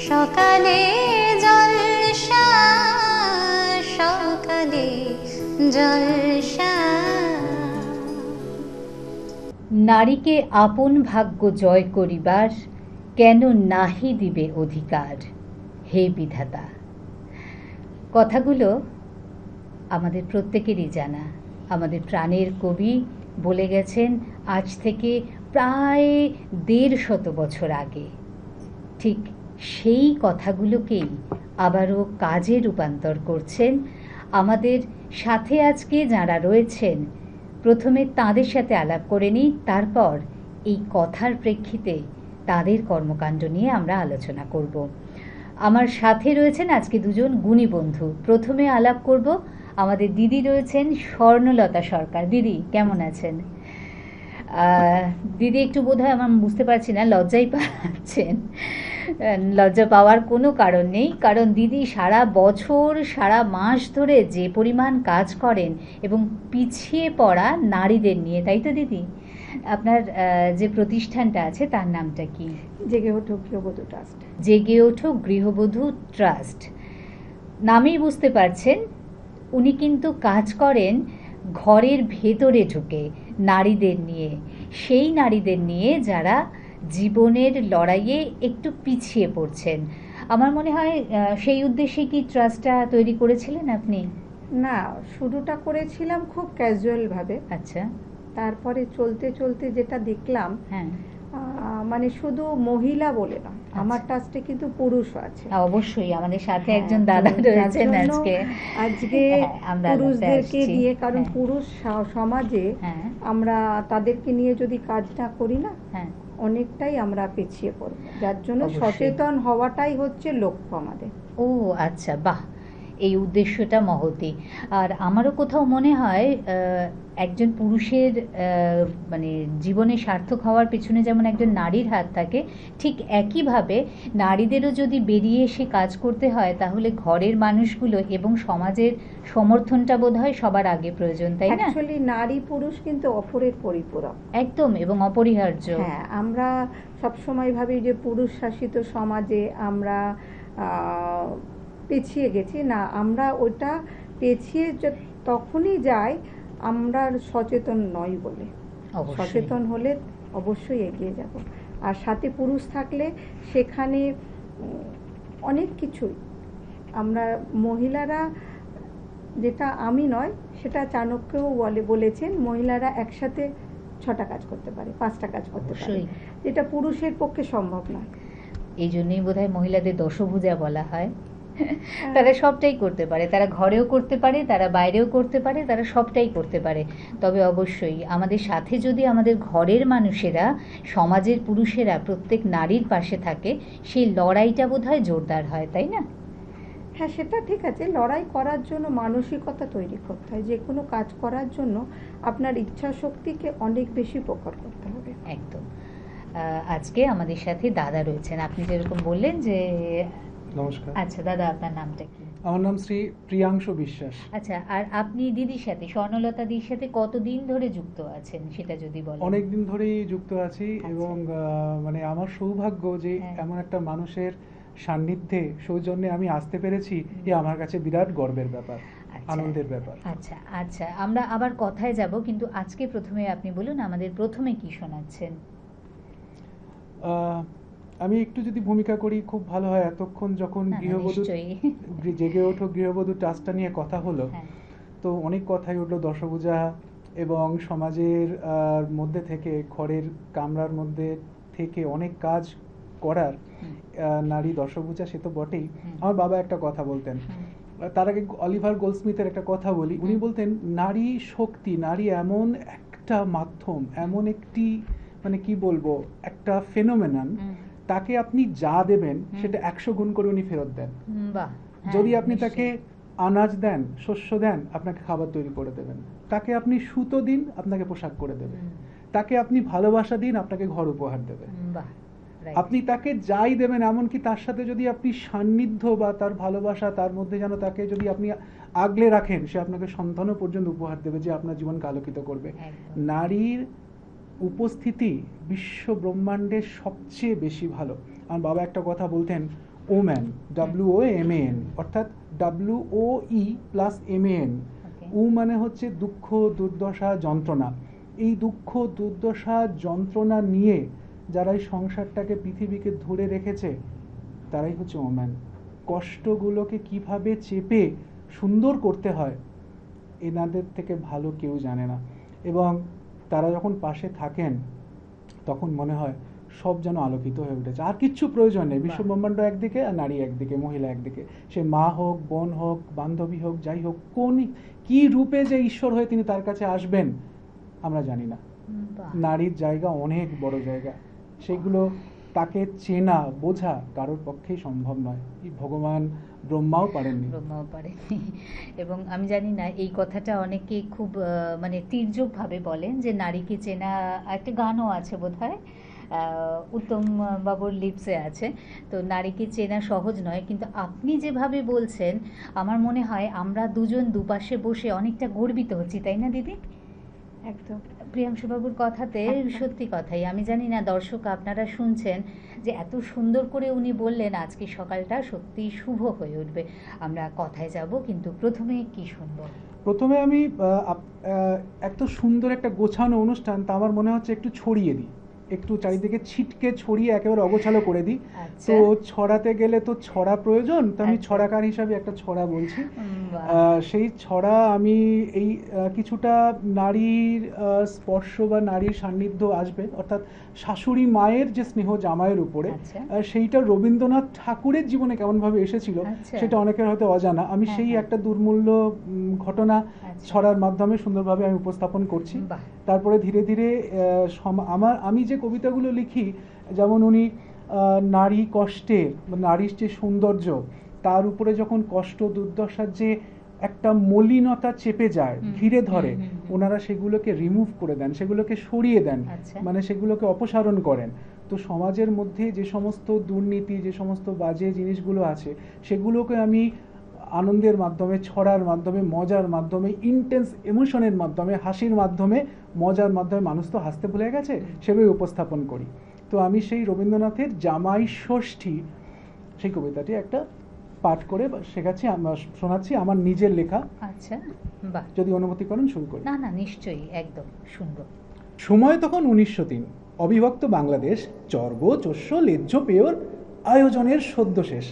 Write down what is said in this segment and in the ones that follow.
সকালে জলসা, সকালে জলসা। নারীকে আপন ভাগ্য জয় করিবার কেন নাহি দিবে অধিকার, হে বিধাতা। কথাগুলো আমাদের প্রত্যেকেরই জানা। আমাদের প্রাণের কবি বলে গেছেন আজ থেকে প্রায় ১৫০ বছর আগে। ঠিক সেই কথাগুলোকেই আবারও কাজে রূপান্তর করছেন আমাদের সাথে আজকে যারা রয়েছেন। প্রথমে তাঁদের সাথে আলাপ করে নিই, তারপর এই কথার প্রেক্ষিতে তাদের কর্মকাণ্ড নিয়ে আমরা আলোচনা করব। আমার সাথে রয়েছেন আজকে দুজন গুণী বন্ধু। প্রথমে আলাপ করব, আমাদের দিদি রয়েছেন স্বর্ণলতা সরকার। দিদি কেমন আছেন? দিদি একটু বোধহয় আমার বুঝতে পারছি না, লজ্জাই পাচ্ছেন। লজ্জা পাওয়ার কোনো কারণ নেই, কারণ দিদি সারা বছর সারা মাস ধরে যে পরিমাণ কাজ করেন এবং পিছিয়ে পড়া নারীদের নিয়ে, তাই তো দিদি? আপনার যে প্রতিষ্ঠানটা আছে তার নামটা কি? জেগে ওঠো গৃহবধূ ট্রাস্ট। জেগে ওঠো গৃহবধূ ট্রাস্ট। নামেই বুঝতে পারছেন উনি কিন্তু কাজ করেন ঘরের ভেতরে ঢুকে নারীদের নিয়ে, সেই নারীদের নিয়ে যারা জীবনের লড়াইয়ে একটু পিছিয়ে পড়ছেন। আমার মনে হয় সেই উদ্দেশ্যে কি ট্রাস্টটা তৈরি করেছিলেন আপনি? না, শুরুটা করেছিলাম খুব ক্যাজুয়ালভাবে। আচ্ছা। তারপরে চলতে চলতে যেটা দেখলাম, হ্যাঁ, মানে শুধু মহিলা বলে না, আমার ট্রাস্টে কিন্তু পুরুষও আছে। অবশ্যই আমাদের সাথে হ্যাঁ, একজন দাদা তো রয়েছেন যার জন্য আজকে আমরা পুরুষদেরকে দিয়ে, কারণ হ্যাঁ, পুরুষ সমাজে হ্যাঁ, আমরা তাদেরকে নিয়ে যদি কাজ না করি না, হ্যাঁ, অনেকটাই আমরা পিছিয়ে পড়ব। যার জন্য অবশ্যই। সচেতন হওয়াটাই হচ্ছে লক্ষ্য আমাদের। ও আচ্ছা, বাহ, এই উদ্দেশ্যটা মহতী। আর আমারও কোথাও মনে হয় একজন পুরুষের মানে জীবনে সার্থক হওয়ার পেছনে যেমন একজন নারীর হাত থাকে, ঠিক একইভাবে নারীদেরও যদি বেরিয়ে এসে কাজ করতে হয় তাহলে ঘরের মানুষগুলো এবং সমাজের সমর্থনটা বোধহয় সবার আগে প্রয়োজন, তাই না? অ্যাকচুয়ালি নারী পুরুষ কিন্তু অপরের পরিপূরক। একদম, এবং অপরিহার্য। হ্যাঁ, আমরা সবসময় ভাবি যে পুরুষ শাসিত সমাজে আমরা পিছিয়ে গেছি। না, আমরা ওটা পিছিয়ে তখনই যাই আমরা সচেতন নই বলে। সচেতন হলে অবশ্যই এগিয়ে যাব। আর সাথে পুরুষ থাকলে সেখানে অনেক কিছুই আমরা মহিলারা, যেটা আমি নয় সেটা চাণক্যও বলেছেন, মহিলারা একসাথে 6টা কাজ করতে পারে, 5টা কাজ করতে পারে, যেটা পুরুষের পক্ষে সম্ভব নয়। এই জন্যই বোধহয় মহিলাদের দশভুজা বলা হয়। তারা সবটাই করতে পারে, তারা ঘরেও করতে পারে, তারা বাইরেও করতে পারে, তারা সবটাই করতে পারে। তবে অবশ্যই আমাদের সাথে যদি আমাদের ঘরের মানুষেরা, সমাজের পুরুষেরা প্রত্যেক নারীর পাশে থাকে, সেই লড়াইটা বোধহয় জোরদার হয়, তাই না? হ্যাঁ, সেটা ঠিক আছে। লড়াই করার জন্য মানসিকতা তৈরি করতে হয়। যে কোনো কাজ করার জন্য আপনার ইচ্ছা শক্তিকে অনেক বেশি প্রকট করতে হবে। একদম। আজকে আমাদের সাথে দাদা রয়েছেন। আপনি যেরকম বললেন যে, নমস্কার। আচ্ছা দাদা, আপনার নামটা কি? আমার নাম শ্রী প্রিয়াংশু বিশ্বাস। আচ্ছা, আর আপনি দিদির সাথে, স্বর্ণলতা দিদির সাথে কতদিন ধরে যুক্ত আছেন সেটা যদি বলেন। অনেক দিন ধরেই যুক্ত আছি। এবং মানে আমার সৌভাগ্য যে এমন একটা মানুষের সান্নিধ্যে সৌজন্যে আমি আসতে পেরেছি, এ আমার কাছে বিরাট গর্বের ব্যাপার, আনন্দের ব্যাপার। আচ্ছা আচ্ছা, আমরা আবার কথায় যাব, কিন্তু আজকে প্রথমে আপনি বলুন আমাদের প্রথমে কি শোনাচ্ছেন। আমি একটু যদি ভূমিকা করি খুব ভালো হয়। এতক্ষণ যখন গৃহবধূ জেগে ওঠো গৃহবধূ ট্রাস্টটা নিয়ে কথা হলো, তো অনেক কথাই উঠলো দশভুজা এবং সমাজের মধ্যে থেকে, ঘরের কামরার মধ্যে থেকে অনেক কাজ করার নারী দশভুজা, সে তো বটেই। আমার বাবা একটা কথা বলতেন, তার আগে অলিভার গোল্ডস্মিথের একটা কথা বলি। উনি বলতেন নারী শক্তি, নারী এমন একটা মাধ্যম, এমন একটি মানে কি বলবো, একটা ফেনোমেনন, তাকে আপনি যা দেবেন সেটা 100 গুণ করে উনি ফেরত দেন। যদি আপনি তাকে আনাজ দেন, শস্য দেন, আপনাকে খাবার তৈরি করে দেবেন। তাকে আপনি সুতো দিন, আপনাকে পোশাক করে দেবে। তাকে আপনি ভালোবাসা দিন, আপনাকে ঘর উপহার দেবে। আপনি তাকে যাই দেবেন, এমনকি তার সাথে যদি আপনি সান্নিধ্য বা তার ভালোবাসা, তার মধ্যে যেন তাকে যদি আপনি আগলে রাখেন, সে আপনাকে সন্তানও পর্যন্ত উপহার দেবে, যে আপনার জীবনকে আলোকিত করবে। নারীর উপস্থিতি বিশ্ব ব্রহ্মাণ্ডের সবচেয়ে বেশি ভালো। আমার বাবা একটা কথা বলতেন, ওম্যান, WOMAN, অর্থাৎ WOE প্লাস MAN। উ মানে হচ্ছে দুঃখ, দুর্দশা, যন্ত্রণা। এই দুঃখ, দুর্দশা, যন্ত্রণা নিয়ে যারা এই সংসারটাকে, পৃথিবীকে ধরে রেখেছে, তারাই হচ্ছে ওম্যান। কষ্টগুলোকে কিভাবে চেপে সুন্দর করতে হয় এনাদের থেকে ভালো কেউ জানে না। এবং তারা যখন পাশে থাকেন তখন মনে হয় সব যেন আলোকিত হয়ে উঠেছে, আর কিচ্ছু প্রয়োজন নেই। বিশ্ব ব্রহ্মাণ্ড একদিকে আর নারী একদিকে, মহিলা একদিকে। সে মা হোক, বোন হোক, বান্ধবী হোক, যাই হোক, কোন কি রূপে যে ঈশ্বর হয়ে তিনি তার কাছে আসবেন আমরা জানি না। নারীর জায়গা অনেক বড় জায়গা, সেগুলো তাকে চেনা, বোঝা কারোর পক্ষেই সম্ভব নয়। ভগবান ব্রহ্মাও পারেননি। এবং আমি জানি না, এই কথাটা অনেকে খুব মানে তির্যকভাবে বলেন যে নারীকে চেনা, একটা গানও আছে বোধহয়, উত্তম বাবুর লিপসে আছে। তো নারীকে চেনা সহজ নয়, কিন্তু আপনি যেভাবে বলছেন আমার মনে হয় আমরা দুজন দুপাশে বসে অনেকটা গর্বিত হচ্ছি, তাই না দিদি? একদম প্রিয়াংশুবাবুর কথাতে সত্যি কথাই। আমি জানি না দর্শক আপনারা শুনছেন যে এত সুন্দর করে উনি বললেন, আজকে সকালটা সত্যি শুভ হয়ে উঠবে। আমরা কথায় যাব, কিন্তু প্রথমে কি শুনবো? প্রথমে আমি এত সুন্দর একটা গোছানো অনুষ্ঠান, তা আমার মনে হচ্ছে একটু ছড়িয়ে দিই, একটু চারিদিকে ছিটকে ছড়িয়ে একেবারে অগোছালো করে দিই। তো ছড়াতে গেলে তো ছড়া প্রয়োজন, তো আমি ছড়াকার হিসাবে একটা ছড়া বলছি। সেই ছড়া আমি এই কিছুটা নারীর স্পর্শ বা নারীর সান্নিধ্য আসবে, অর্থাৎ শাশুড়ি মায়ের যে স্নেহ জামাইয়ের উপরে, সেইটা রবীন্দ্রনাথ ঠাকুরের জীবনে কেমনভাবে এসেছিল সেটা অনেকের হয়তো অজানা। আমি সেই একটা দুর্মূল্য ঘটনা ছড়ার মাধ্যমে সুন্দরভাবে আমি উপস্থাপন করছি। তারপরে ধীরে ধীরে আমি যে কবিতাগুলো লিখি, যেমন উনি নারী কষ্টের, নারীর যে সৌন্দর্য, তার উপরে যখন কষ্ট, দুর্দশার যে একটা মলিনতা চেপে যায়, ঘিরে ধরে, ওনারা সেগুলোকে রিমুভ করে দেন, সেগুলোকে সরিয়ে দেন, মানে সেগুলোকে অপসারণ করেন। তো সমাজের মধ্যে যে সমস্ত দুর্নীতি, যে সমস্ত বাজে জিনিসগুলো আছে, সেগুলোকে আমি আনন্দের মাধ্যমে, ছড়ার মাধ্যমে, মজার মাধ্যমে, ইন্টেন্স ইমোশনের মাধ্যমে, হাসির মাধ্যমে, মজার মাধ্যমে, মানুষ তো হাসতে ভুলে গেছে, সেভাবে উপস্থাপন করি। তো আমি সেই রবীন্দ্রনাথের জামাই ষষ্ঠী, সেই কবিতাটি একটা পাঠ করে শেখাচ্ছি, শোনাচ্ছি, আমার নিজের লেখা। আচ্ছা, বাহ, যদি অনুমতি করেন শুরু করি। না না, নিশ্চয়ই, একদম শুনবো। সময় তখন 1903, অবিভক্ত বাংলাদেশ, চর্ব চস্য লেজ্জ পেয়র আয়োজনের সদ্য শেষ।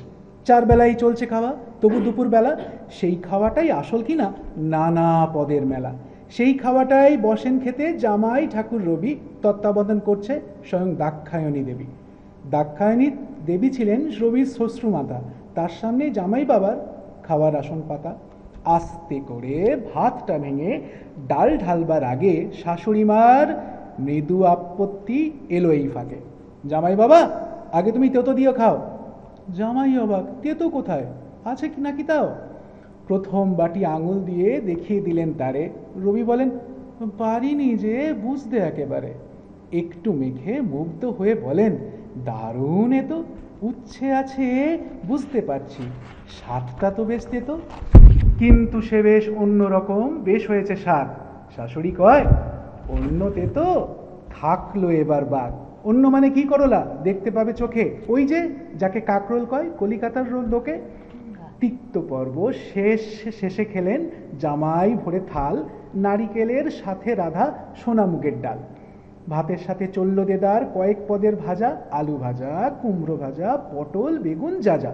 4 বেলাই চলছে খাওয়া, তবু দুপুর বেলা সেই খাওয়াটাই আসল কিনা নানা পদের মেলা। সেই খাওয়াটাই বসেন খেতে জামাই ঠাকুর রবি, তত্ত্বাবধান করছে স্বয়ং দাক্ষায়ণী দেবী। দাক্ষায়ণী দেবী ছিলেন রবির শ্বশ্রুমাতা, তার সামনে জামাই বাবার খাওয়ার আসন পাতা। আস্তে করে ভাতটা ভেঙে ডাল ঢালবার আগে শাশুড়ি মার মৃদু আপত্তি এলো এই ফাঁকে। জামাই বাবা, আগে তুমি তেতো দিয়ে খাও। জামাই অবাক, তেতো কোথায়, আছে কি নাকি তাও? প্রথম বাটি আঙুল দিয়ে দেখিয়ে দিলেন তারে। রবি বলেন, পারিনি যে বুঝতে একেবারে। একটু মেখে মুগ্ধ হয়ে বলেন, দারুণ, এ তো উচ্ছে আছে বুঝতে পারছি, স্বাদটা তো বেশ তেতো, কিন্তু সে বেশ অন্যরকম, বেশ হয়েছে স্বাদ। শাশুড়ি কয়, অন্য তেতো থাকলো এবার বাদ। অন্য মানে কি করলা, দেখতে পাবে চোখে, ওই যে যাকে কাকরোল কয় কলিকাতার লোকে। তিক্ত পর্ব শেষে খেলেন জামাই ভরে থাল, নারিকেলের সাথে রাধা সোনামুগের ডাল। ভাতের সাথে চলল দেদার কয়েক পদের ভাজা, আলু ভাজা, কুমড়ো ভাজা, পটল, বেগুন, যা যা।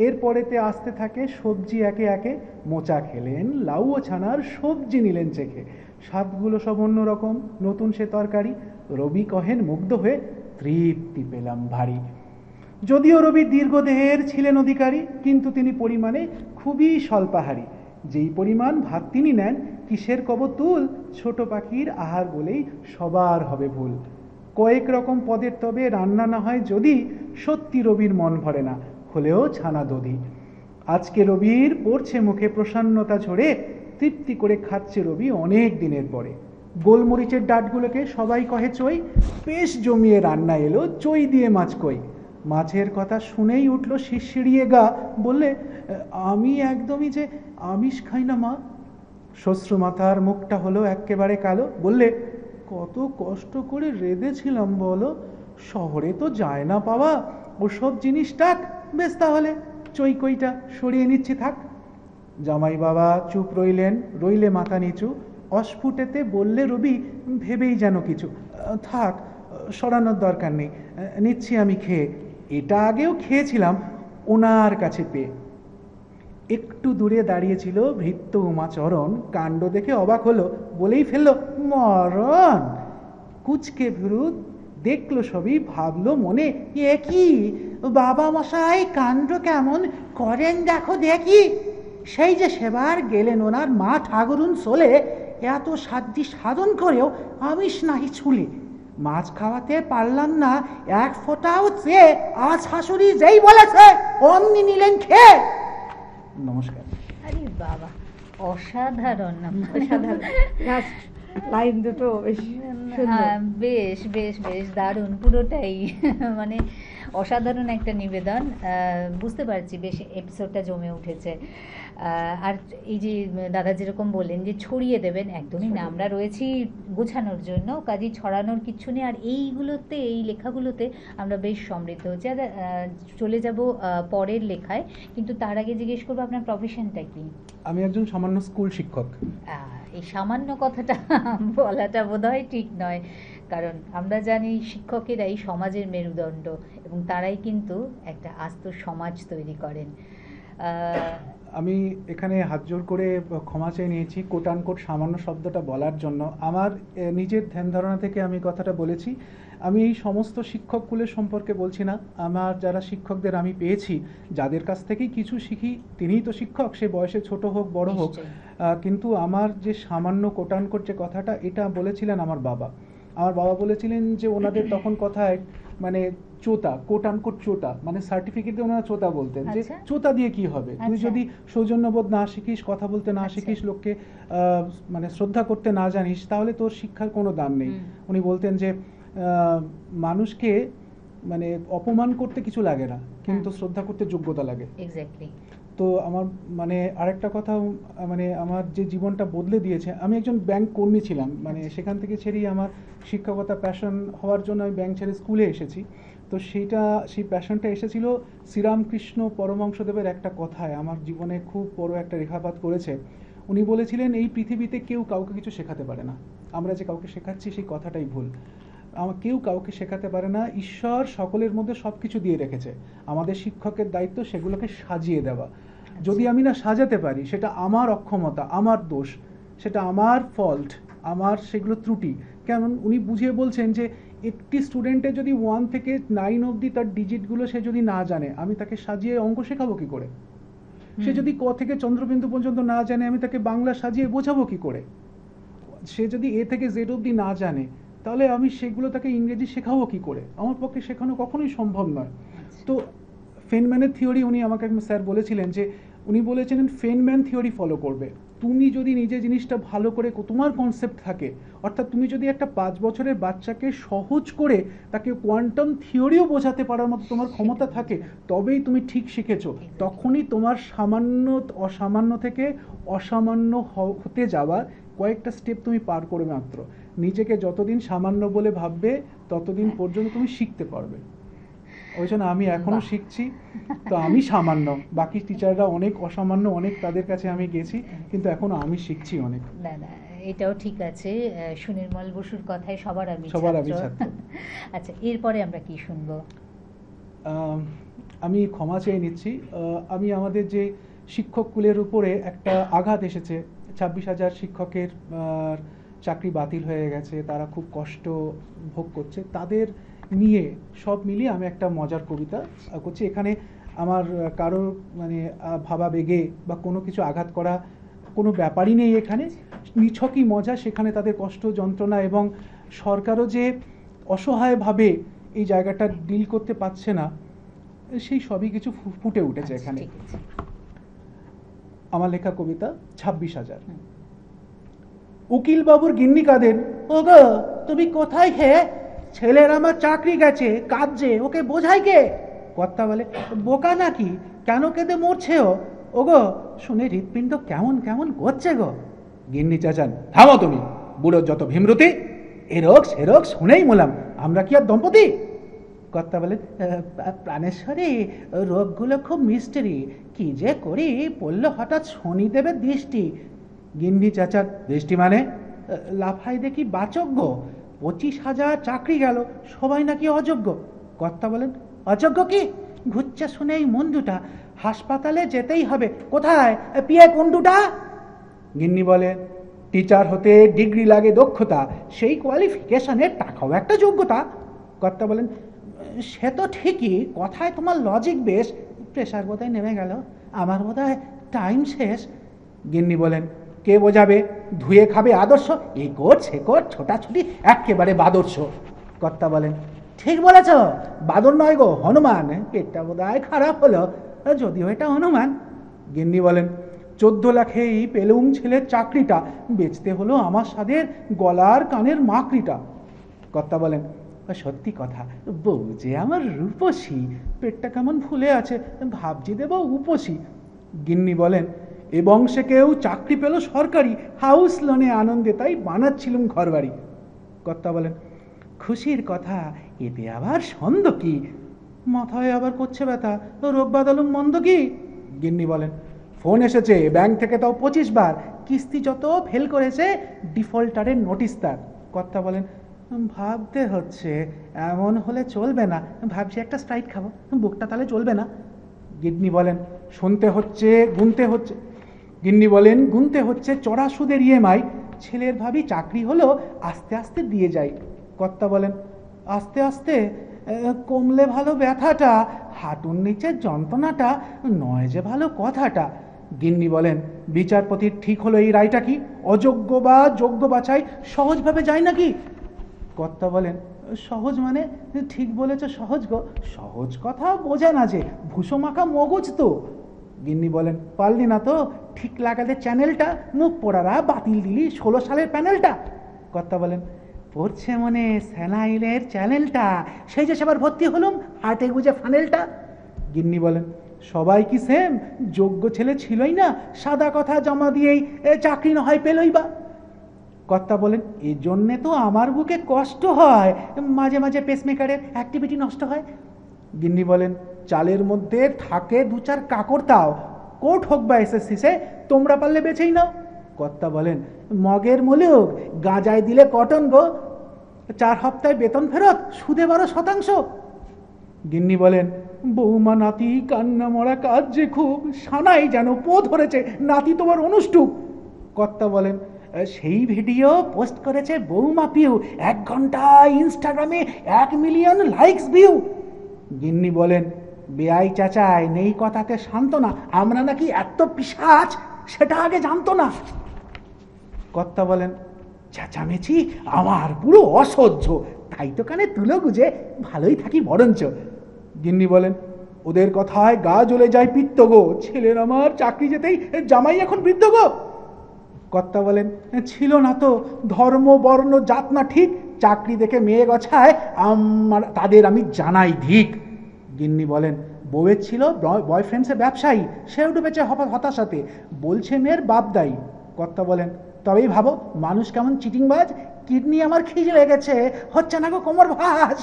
এরপরেতে আসতে থাকে সবজি একে একে। মোচা খেলেন, লাউ ও ছানার সবজি নিলেন চেখে। স্বাদগুলো সব অন্যরকম, নতুন সে তরকারি। রবি কহেন মুগ্ধ হয়ে, তৃপ্তি পেলাম ভারী। যদিও রবি দীর্ঘদেহের ছিলেন অধিকারী, কিন্তু তিনি পরিমাণে খুবই স্বল্পাহারী। যেই পরিমাণ ভাত তিনি নেন, কিসের কবতুল, ছোট পাখির আহার বলেই সবার হবে ভুল। কয়েক রকম পদের তবে রান্না না হয় যদি, সত্যি রবির মন ভরে না, হলেও ছানা দধি। আজকে রবির পড়ছে মুখে প্রসন্নতা ঝরে, তৃপ্তি করে খাচ্ছে রবি অনেক দিনের পরে। গোলমরিচের ডাঁটগুলোকে সবাই কহে চই, বেশ জমিয়ে রান্না এলো চই দিয়ে মাছ কই। মাছের কথা শুনেই উঠল শিরশিরিয়ে গা, বললে, আমি একদমই যে আমিষ খাই না মা। শ্বশ্রুমাতার মুখটা হলো একেবারে কালো, বললে, কত কষ্ট করে রেঁধেছিলাম বলো, শহরে তো যায় না পাওয়া ওসব জিনিস টাক, বেশ তাহলে চৈকইটা সরিয়ে নিচ্ছি থাক। জামাই বাবা চুপ রইলে মাথা নিচু, অস্ফুটেতে বললে রবি ভেবেই যেন কিছু, থাক সরানোর দরকার নেই, নিচ্ছি আমি খেয়ে, এটা আগেও খেয়েছিলাম ওনার কাছে পেয়ে। একটু দূরে দাঁড়িয়েছিল ভৃত্য উমাচরণ, কাণ্ড দেখে অবাক হলো, বলেই ফেললো মরণ। কুচকে ভ্রু দেখলো সবই, ভাবলো মনে, এ কি বাবা মশাই কাণ্ড কেমন করেন দেখো দেখি। সেই যে সেবার গেলেন ওনার মা ঠাকুরুন চলে, এত সাধ্য সাধন করেও আমিষ নাহি ছুলে, মাছ খাওয়াতে পারলাম না এক ফোঁটাও চেয়ে, আজ শাশুড়ি যেই বলেছে অমনি নিলেন খেয়ে। নমস্কার। আরে বাবা, অসাধারণ, অসাধারণ লাইন দুটো বেশ বেশ বেশ বেশ দারুণ পুরোটাই। মানে অসাধারণ একটা নিবেদন, বুঝতে পারছি বেশ এপিসোডটা জমে উঠেছে। আর এই যে দাদা যেরকম বললেন যে ছড়িয়ে দেবেন, একদমই না, আমরা রয়েছি গোছানোর জন্য, কাজেই ছড়ানোর কিচ্ছু নেই। আর এইগুলোতে, এই লেখাগুলোতে আমরা বেশ সমৃদ্ধ হচ্ছি। আর চলে যাব পরের লেখায়, কিন্তু তার আগে জিজ্ঞেস করবো আপনার প্রফেশনটা কি? আমি একজন সামান্য স্কুল শিক্ষক। এই সামান্য কথাটা বলাটা বোধহয় ঠিক নয়, কারণ আমরা জানি শিক্ষকেরাই সমাজের মেরুদণ্ড এবং তারাই কিন্তু একটা আস্ত সমাজ তৈরি করেন। আমি এখানে হাত জোর করে ক্ষমা চেয়ে নিয়েছি কোটানকোট সামান্য শব্দটা বলার জন্য। আমার নিজের ধ্যান ধারণা থেকে আমি কথাটা বলেছি। আমি এই সমস্ত শিক্ষককুলের সম্পর্কে বলছি না। আমার যারা শিক্ষকদের আমি পেয়েছি, যাদের কাছ থেকেই কিছু শিখি, তিনিই তো শিক্ষক, সে বয়সে ছোট হোক বড় হোক। কিন্তু আমার যে সামান্য কোটানকোট যে কথাটা, এটা বলেছিলেন আমার বাবা। আমার বাবা বলেছিলেন যে ওনাদের তখন কথায় মানে চোতা, কোট আনকোট চোতা, মানে সার্টিফিকেটে ওনারা চোতা বলতেন, যে চোতা দিয়ে কি হবে, তুই যদি সৌজন্যবোধ না শিখিস, কথা বলতে না শিখিস, লোককে মানে শ্রদ্ধা করতে না জানিস, তাহলে তোর শিক্ষার কোনো দাম নেই। উনি বলতেন যে মানুষকে মানে অপমান করতে কিছু লাগে না, কিন্তু শ্রদ্ধা করতে যোগ্যতা লাগে। এক্স্যাক্টলি। তো আমার মানে আরেকটা কথা, মানে আমার যে জীবনটা বদলে দিয়েছে, আমি একজন ব্যাংক কর্মী ছিলাম, মানে সেখান থেকে ছেড়েই আমার শিক্ষকতা প্যাশন হওয়ার জন্য আমি ব্যাংক ছেড়ে স্কুলে এসেছি। তো সেই প্যাশনটা এসেছিল শ্রীরামকৃষ্ণ পরমহংসদেবের একটা কথায়, আমার জীবনে খুব বড় একটা রেখাপাত করেছে। উনি বলেছিলেন, এই পৃথিবীতে কেউ কাউকে কিছু শেখাতে পারে না, আমরা যে কাউকে শেখাচ্ছি সেই কথাটাই ভুল। কেউ কাউকে শেখাতে পারে না, ঈশ্বর সকলের মধ্যে সব কিছু দিয়ে রেখেছে, আমাদের শিক্ষকের দায়িত্ব সেগুলোকে সাজিয়ে দেওয়া। যদি আমি না সাজাতে পারি, সেটা আমার অক্ষমতা, আমার দোষ, সেটা আমার ফল্ট, আমার সেগুলো ত্রুটি। কেমন উনি বুঝিয়ে বলছেন যে একটি স্টুডেন্টের যদি 1 থেকে 9 অবধি তার ডিজিটগুলো সে যদি না জানে, আমি তাকে সাজিয়ে অঙ্ক শেখাবো কি করে? সে যদি ক থেকে চন্দ্রবিন্দু পর্যন্ত না জানে, আমি তাকে বাংলা সাজিয়ে বোঝাবো কি করে? সে যদি এ থেকে জেড অবধি না জানে, তাহলে আমি সেগুলো তাকে ইংরেজি শেখাবো কি করে? আমার পক্ষে শেখানো কখনোই সম্ভব নয়। তো ফেনম্যানের থিওরি উনি আমাকে স্যার বলেছিলেন, যে উনি বলেছিলেন ফেনম্যান থিওরি ফলো করবে। তুমি যদি নিজে জিনিসটা ভালো করে, তোমার কনসেপ্ট থাকে, অর্থাৎ তুমি যদি একটা 5 বছরের বাচ্চাকে সহজ করে তাকে কোয়ান্টাম থিওরিও বোঝাতে পারার মতো তোমার ক্ষমতা থাকে, তবেই তুমি ঠিক শিখেছো। তখনই তোমার অসামান্য থেকে অসামান্য হতে যাওয়ার কয়েকটা স্টেপ তুমি পার করবে মাত্র। নিজেকে যতদিন সামান্য বলে ভাববে, ততদিন পর্যন্ত তুমি শিখতে পারবে। ওই জন্য আমি এখনো শিখছি, তো আমি সামান্য, বাকি টিচাররা অনেক অসামান্য, অনেক তাদের কাছে আমি গেছি, কিন্তু এখনো আমি শিখছি অনেক। না না, এটাও ঠিক আছে, সুনির্মল বসুর কথায় সবার আমি ছাত্র। আচ্ছা, এরপরে আমরা কি শুনবো? আমি ক্ষমা চেয়ে নিচ্ছি, আমি আমাদের যে শিক্ষক কুলের উপরে একটা আঘাত এসেছে, 26,000 শিক্ষকের চাকরি বাতিল হয়ে গেছে, তারা খুব কষ্ট ভোগ করছে, তাদের নিয়ে সব মিলিয়ে আমি একটা মজার কবিতা করছি। এখানে আমার কারোর মানে ভাবাবেগে বা কোনো কিছু আঘাত করা কোনো ব্যাপারই নেই, এখানে নিছকই মজা। সেখানে তাদের কষ্ট, যন্ত্রণা এবং সরকারও যে অসহায়ভাবে এই জায়গাটা ডিল করতে পারছে না, সেই সবই কিছু ফুটে উঠেছে এখানে। আমার লেখা কবিতা 26,000। উকিল বাবুর গিন্নি কাঁদেন, ওগো তুমি কোথায় হে? ছেলের আমার চাকরি গেছে, কাঁদছে, ওকে বোঝাই কে? কর্তা বলে, বোকা নাকি, কেন কেঁদে মরছে ও? ওগো শুনে হৃৎপিণ্ড কেমন কেমন করছে গো। গিন্নি চাচান, থামো তুমি, বুড়োর যত ভীমরতি, এ রোগ সে রোগ শুনেই মোলাম, আমরা কি আর দম্পতি? কর্তা বলেন, প্রাণেশ্বরী, রোগগুলো খুব মিস্টেরি, কি যে করি পড়ল হঠাৎ শনিদেবের দৃষ্টি। গিন্নি চাচার দৃষ্টি মানে? লাফাই দেখি বাচজ্ঞ, 25,000 চাকরি গেল, সবাই নাকি অযোগ্য। কর্তা বলেন, অযোগ্য কি? ঘুরছে শুনেই মন্দুটা, হাসপাতালে যেতেই হবে। কোথায়? পিয়ে কুন্ডুটা। গিন্নি বলেন, টিচার হতে ডিগ্রি লাগে দক্ষতা, সেই কোয়ালিফিকেশনের টাকাও একটা যোগ্যতা। কর্তা বলেন, সে তো ঠিকই, কথায় তোমার লজিক বেশ। প্রেশার বোধহয় নেমে গেল, আমার বোধহয় টাইম শেষ। গিন্নি বলেন, কে বোঝাবে? ধুয়ে খাবে আদর্শ, এই কর সে কর, ছোটাছুটি একেবারে বাদর্শ। কর্তা বলেন, ঠিক বলেছ, বাদর নয় গো, হনুমান। পেটটা বোধহয় খারাপ হলো, যদিও এটা হনুমান। গিন্নি বলেন, 14 লাখেই পেলুম ছেলের চাকরিটা, বেচতে হলো আমার সাদের গলার কানের মাকড়িটা। কর্তা বলেন, সত্যি কথা, বউ যে আমার রূপসী, পেটটা কেমন ফুলে আছে, ভাবছি দেব উপসী। গিন্নি বলেন, এ বংশে কেউ চাকরি পেল সরকারি, হাউস লোনে আনন্দে তাই বানাচ্ছিলুম ঘরবাড়ি। কর্তা বলেন, খুশির কথা, এতে আবার ছন্দ কি? মাথায় আবার করছে ব্যথা, রোগ বাদালুম মন্দ কি? গিন্নি বলেন, ফোন এসেছে ব্যাংক থেকে, তাও 25 বার, কিস্তি যত ফেল করেছে, ডিফল্টারের নোটিশ তার। কর্তা বলেন, ভাবতে হচ্ছে, এমন হলে চলবে না, ভাবছি একটা স্প্রাইট খাবো, বুকটা তাহলে চলবে না। গিন্নি বলেন, শুনতে হচ্ছে, গুনতে হচ্ছে। গিন্নি বলেন, গুনতে হচ্ছে চড়া সুদের ইএমআই, ছেলের ভাবি চাকরি হলো, আস্তে আস্তে দিয়ে যাই। কর্তা বলেন, আস্তে আস্তে কমলে ভালো ব্যথাটা, হাঁটুর নিচের যন্ত্রণাটা, নয় যে ভালো কথাটা। গিন্নি বলেন, বিচারপতির ঠিক হলো এই রায়টা কি? অযোগ্য বা যোগ্য বাছাই সহজভাবে যায় নাকি? কর্তা বলেন, সহজ মানে? ঠিক বলেছ, সহজ গো, সহজ কথা বোঝে না যে, ভুসো মাখা মগজ তো। গিন্নি বলেন, পারলি না তো? ঠিক লাগালে চ্যানেলটা, মুখ পোড়ারা বাতিল দিলি 16 সালের প্যানেলটা। কর্তা বলেন, পড়ছে মনে স্যানাইলের চ্যানেলটা, সেই যে সেবার ভর্তি হলুম, হাটে গুজে ফানেলটা। গিন্নি বলেন, সবাই কি সেম? যোগ্য ছেলে ছিলই না, সাদা কথা জমা দিয়েই চাকরি না হয় পেলই বা। কর্তা বলেন, এই জন্যে তো আমার বুকে কষ্ট হয়, মাঝে মাঝে পেসমেকারের অ্যাক্টিভিটি নষ্ট হয়। গিন্নি বলেন, চালের মধ্যে থাকে 2-4 কাকড়, তাও কোর্ট হোক বা এসএসসি, সে তোমরা পারলে বেছেই নাও। কর্তা বলেন, মগের মুলুক, গাঁজায় দিলে কটন গো, 4 হপ্তায় বেতন ফেরত, সুদে 12%। গিন্নি বলেন, বৌমা নাতি কান্না মরা কাজ যে খুব, সানাই যেন পো ধরেছে, নাতি তোমার অনুষ্টুপ। কর্তা বলেন, সেই ভিডিও পোস্ট করেছে বৌমা পিউ, 1 ঘন্টায় ইনস্টাগ্রামে 1 মিলিয়ন লাইকস ভিউ। গিন্নি বলেন, বেআই চাচাই নেই কথাতে সান্ত্বনা, আমরা নাকি এত পিশাচ সেটা আগে জানতো না। কর্তা বলেন, চেঁচামেচি আমার পুরো অসহ্য, তাই তো কানে তুলো গুজে ভালোই থাকি বরঞ্চ। গিন্নি বলেন, ওদের কথায় গা জ্বলে যায় পিত্ত গো, ছেলের আমার চাকরি যেতেই জামাই এখন বৃদ্ধ গো। কর্তা বলেন, ছিল না তো ধর্ম বর্ণ জাত না ঠিক, চাকরি দেখে মেয়ে গছায় আমার, তাদের আমি জানাই ধিক। গিন্নি বলেন, বউয়ের ছিল বয়ফ্রেন্ডসে ব্যবসায়ী, সেও ডুবেছে হতাশাতে, বলছে মেয়ের বাপ দায়ী। কর্তা বলেন, তবেই ভাবো মানুষ কেমন চিটিংবাজ, কিডনি আমার খিজে লেগেছে, হচ্ছে না গো কোমর ভাঁজ।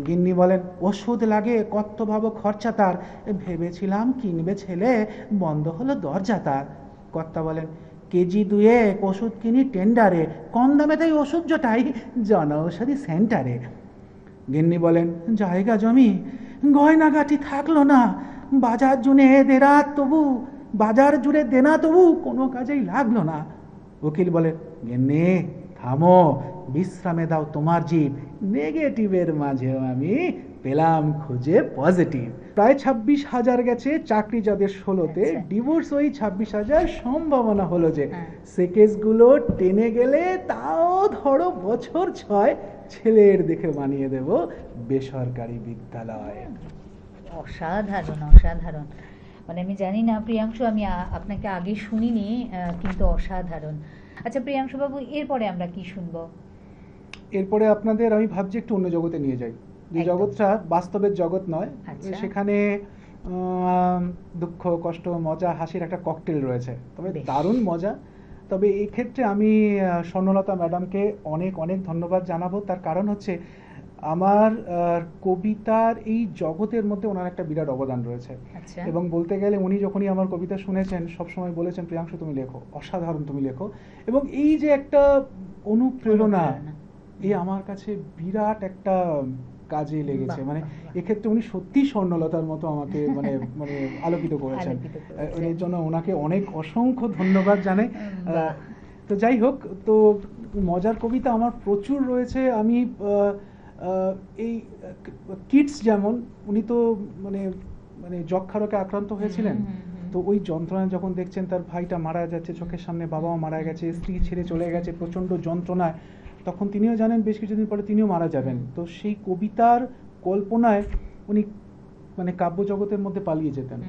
গিন্নি বলেন, ওষুধ লাগে কত ভাবো খরচা তার, ভেবেছিলাম কিনবে ছেলে, বন্ধ হলো দরজা তার। কর্তা বলেন, কেজি 2 ওষুধ কিনি টেন্ডারে, কম দামে তাই ওষুধ জোটাই জনঔষধি সেন্টারে। গিন্নি বলেন, জায়গা জমি গয়নাগাটি থাকলো না, বাজার জুড়ে দেনা তবু, বাজার জুড়ে দেনা তবু কোনো কাজেই লাগলো না। উকিল বলেন, গিন্নি থামো, বিশ্রামে দাও তোমার জীব, নেগেটিভের মাঝেও আমি পেলাম খুঁজে পজিটিভ। প্রায় 26,000 গেছে চাকরি যাদের 16তে, ডিভোর্স ওই 26,000, সম্ভাবনা হলো যে সে কেসগুলো টেনে গেলে তাও ধরো বছর 6, ছেলের দেখে বানিয়ে দেব বেসরকারি বিদ্যালয়। অসাধারণ, অসাধারণ। মানে আমি জানি না প্রিয়াংশু, আমি আপনাকে আগে শুনিনি, কিন্তু অসাধারণ। আচ্ছা প্রিয়াংশু বাবু, এরপরে আমরা কি শুনবো? এরপরে আপনাদের আমি ভাবছি একটু অন্য জগতে নিয়ে যাই, যে জগৎটা বাস্তবের জগৎ নয়, সেখানে দুঃখ কষ্ট মজা হাসির একটা ককটেল রয়েছে, তবে দারুণ মজা। তবে এই ক্ষেত্রে আমি স্বর্ণলতা ম্যাডামকে অনেক অনেক ধন্যবাদ জানাবো, তার কারণ হচ্ছে আমার কবিতার এই জগতের মধ্যে ওনার একটা বিরাট অবদান রয়েছে। এবং বলতে গেলে উনি যখনই আমার কবিতা শুনেছেন সবসময় বলেছেন, প্রিয়াংশু তুমি লেখো, অসাধারণ তুমি লেখো। এবং এই যে একটা অনুপ্রেরণা, এই আমার কাছে বিরাট একটা কাজে লেগেছে। মানে এক্ষেত্রে উনি সত্যি স্বর্ণলতার মতো আমাকে মানে মানে আলোকিত করেছেন। এর জন্য ওনাকে অনেক অসংখ্য ধন্যবাদ জানাই। তো যাই হোক, তো মজার কবিতা আমার প্রচুর রয়েছে। আমি এই কিডস, যেমন উনি তো মানে মানে যক্ষা রোগে আক্রান্ত হয়েছিলেন, তো ওই যন্ত্রণায় যখন দেখছেন তার ভাইটা মারা যাচ্ছে চোখের সামনে, বাবাও মারা গেছে, স্ত্রী ছেড়ে চলে গেছে প্রচণ্ড যন্ত্রণায়, তখন তিনিও জানেন বেশ কিছুদিন পরে তিনিও মারা যাবেন। তো সেই কবিতার কল্পনায় উনি মানে কাব্য জগতের মধ্যে পালিয়ে যেতেন,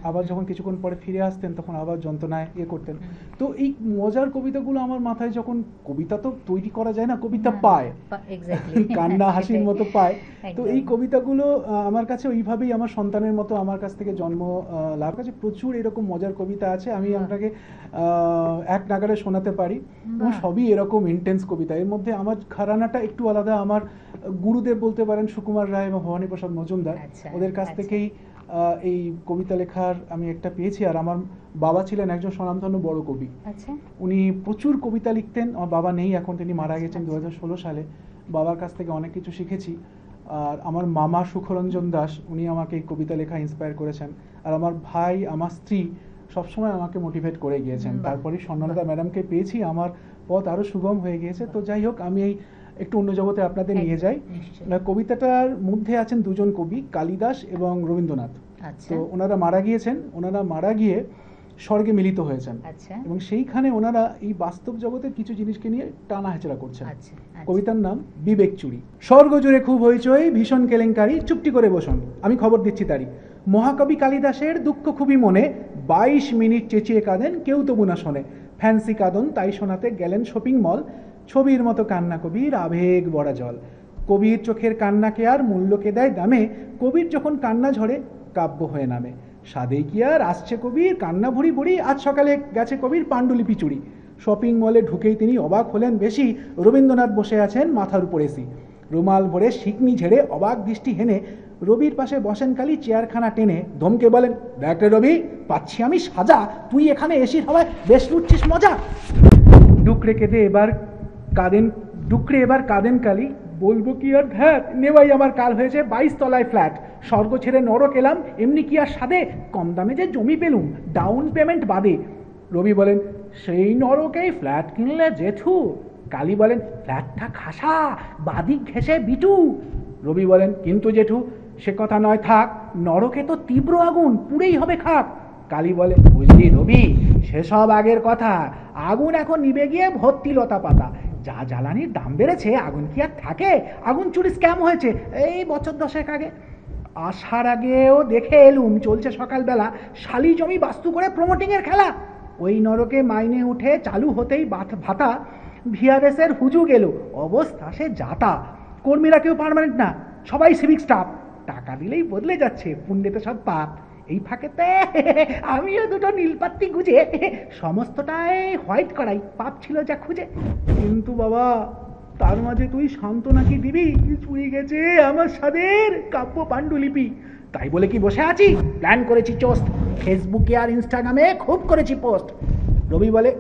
আবার যখন কিছুক্ষণ পরে ফিরে আসতেন তখন আবার যন্ত্রণায় করতেন। তো এই মজার কবিতাগুলো আমার মাথায়, যখন কবিতা তো তৈরি করা যায় না, কবিতা পায়, কান্না হাসির মতো পায়। তো এই কবিতাগুলো আমার কাছে ওইভাবেই আমার সন্তানের মতো আমার কাছ থেকে জন্ম লাভ কাছে। প্রচুর এরকম মজার কবিতা আছে, আমি আপনাকে এক নাগারে শোনাতে পারি। সবই এরকম ইন্টেন্স কবিতা। এর মধ্যে আমার ঘরানাটা একটু আলাদা। আমার গুরুদেব বলতে পারেন সুকুমার রায় এবং ভবানী প্রসাদ মজুমদার, ওদের কাছ থেকেই এই কবিতা লেখার আমি একটা পেয়েছি। আর আমার বাবা ছিলেন একজন স্বনামধন্য বড় কবি, উনি প্রচুর কবিতা লিখতেন। আমার বাবা নেই এখন, তিনি মারা গেছেন 2016 সালে। বাবার কাছ থেকে অনেক কিছু শিখেছি। আর আমার মামা সুখরঞ্জন দাস, উনি আমাকে এই কবিতা লেখা ইন্সপায়ার করেছেন। আর আমার ভাই, আমার স্ত্রী সবসময় আমাকে মোটিভেট করে গিয়েছেন। তারপরে স্বর্ণলতা ম্যাডামকে পেয়েছি, আমার পথ আরও সুগম হয়ে গিয়েছে। তো যাই হোক, আমি এই একটু অন্য জগতে আপনাদের নিয়ে যাই। কবিতাটার মধ্যে আছেন দুজন কবি, কালিদাস এবং রবীন্দ্রনাথ। তো ওনারা মারা গিয়েছেন, ওনারা মারা গিয়ে স্বর্গে মিলিত হয়েছেন, এবং সেইখানে ওনারা এই বাস্তব জগতের কিছু জিনিসকে নিয়ে টানা হেঁচড়া করছেন। কবিতার নাম বিবেক চুরি। স্বর্গ জুড়ে খুব হইচই, ভীষণ কেলেঙ্কারি, চুপটি করে বসুন, আমি খবর দিচ্ছি তারই। মহাকবি কালিদাসের দুঃখ খুবই মনে, 22 মিনিট চেঁচিয়ে কাঁদেন, কেউ তবু না শোনে। ফ্যান্সি কাঁদন তাই শোনাতে গেলেন শপিং মল, ছবির মতো কান্না কবির, আবেগ বড়া জল। কবির চোখের কান্নাকে আর মূল্যকে দেয় দামে, কবির যখন কান্না ঝরে কাব্য হয়ে নামে। সাদেই কি আর আসছে কবির কান্না ভুড়ি ভুড়ি, আজ সকালে গেছে কবির পাণ্ডুলিপি চুরি। শপিং মলে ঢুকেই তিনি অবাক হলেন বেশি, রবীন্দ্রনাথ বসে আছেন মাথার উপর এসি। রুমাল ভরে শিকনি ঝেড়ে অবাক দৃষ্টি হেনে রবির পাশে বসেন কালি চেয়ারখানা টেনে। ধমকে বলেন, দেখ রে রবি, পাচ্ছি আমি সাজা, তুই এখানে এসির হওয়ায় বেশ লুটছিস মজা। ডুকরে এবার কাঁদেন কালি, বলবো কি আর ধ্যাত, নেওয়াই আমার কাল হয়েছে 22 তলায় ফ্ল্যাট। স্বর্গ ছেড়ে নরক এলাম, এমনি কি আর সাদে, কম দামে যে জমি পেলুম ডাউন পেমেন্ট বাদে। রবি বলেন, সেই নরকেই ফ্ল্যাট কিনলে জেঠু। কালী বলেন, ফ্ল্যাটটা খাসা, বাদিক ঘেঁষে বিটু। রবি বলেন, কিন্তু জেঠু সে কথা নয় থাক, নরকে তো তীব্র আগুন, পুড়েই হবে খাক। কালী বলে, বুঝলি রবি, সেসব আগের কথা, আগুন এখন নিবে গিয়ে ভর্তি লতা পাতা। যা জ্বালানির দাম বেড়েছে, আগুন কি আর থাকে? আগুন চুরি স্ক্যাম হয়েছে এই বছর 10 আগে। আসার আগেও দেখে এলুম চলছে সকালবেলা শালি জমি বাস্তু করে প্রমোটিংয়ের খেলা। ওই নরকে মাইনে উঠে চালু হতেই ভাতা, ভিআরএসের হুজুগ এলো, অবস্থা সে যাতা। কর্মীরা কেউ পার্মানেন্ট না, সবাই সিভিক স্টাফ, টাকা দিলেই বদলে যাচ্ছে পুণ্যেতে সব পাপ। এই ফাঁকেতে আমিও দুটো নীলপাত্তি গুজে সমস্তটাই হোয়াইট করাই, পাপ ছিল যা খুঁজে। কিন্তু বাবা, তার মাঝে তুই সান্ত্বনা কি দিবি, চুরি গেছে আমার স্বাদের কাব্য পাণ্ডুলিপি। তাই বলে কি বসে আছি, প্ল্যান করেছি চোস্ট, ফেসবুকে আর ইনস্টাগ্রামে খুব করেছি পোস্ট। রবি বলে,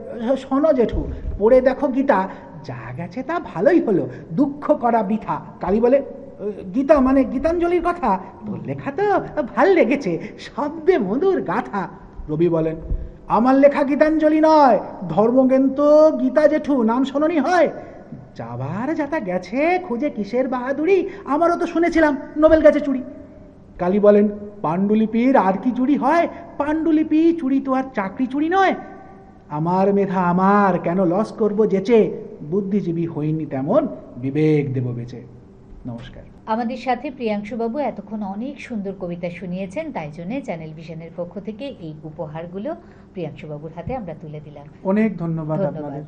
শোনো জেঠু, পড়ে দেখো গীতা, যা গেছে তা ভালোই হলো, দুঃখ করা বৃথা। কালী বলে, গীতা মানে গীতাঞ্জলির কথা, তোর লেখা তো ভাল লেগেছে, শব্দে মধুর গাথা। রবি বলেন, আমার লেখা গীতাঞ্জলি নয়, ধর্মগ্রন্থ গীতা জেঠু, নাম শোনি হয়। যাবার যাতা গেছে খুঁজে কিসের বাহাদুরি, আমারও তো শুনেছিলাম নোবেল গেছে চুরি। কালী বলেন, পাণ্ডুলিপির আর কি চুরি হয়, পাণ্ডুলিপি চুরি তো আর চাকরি চুরি নয়। আমার মেধা আমার, কেন লস করবো যেচে, বুদ্ধিজীবী হইনি তেমন, বিবেক দেব বেচে। নমস্কার। আমাদের সাথে প্রিয়াংশুবাবু এতক্ষণ অনেক সুন্দর কবিতা শুনিয়েছেন, তাই জন্য চ্যানেল ভিশনের পক্ষ থেকে এই উপহারগুলো প্রিয়াংশুবাবুর হাতে আমরা তুলে দিলাম। অনেক ধন্যবাদ আপনাদের।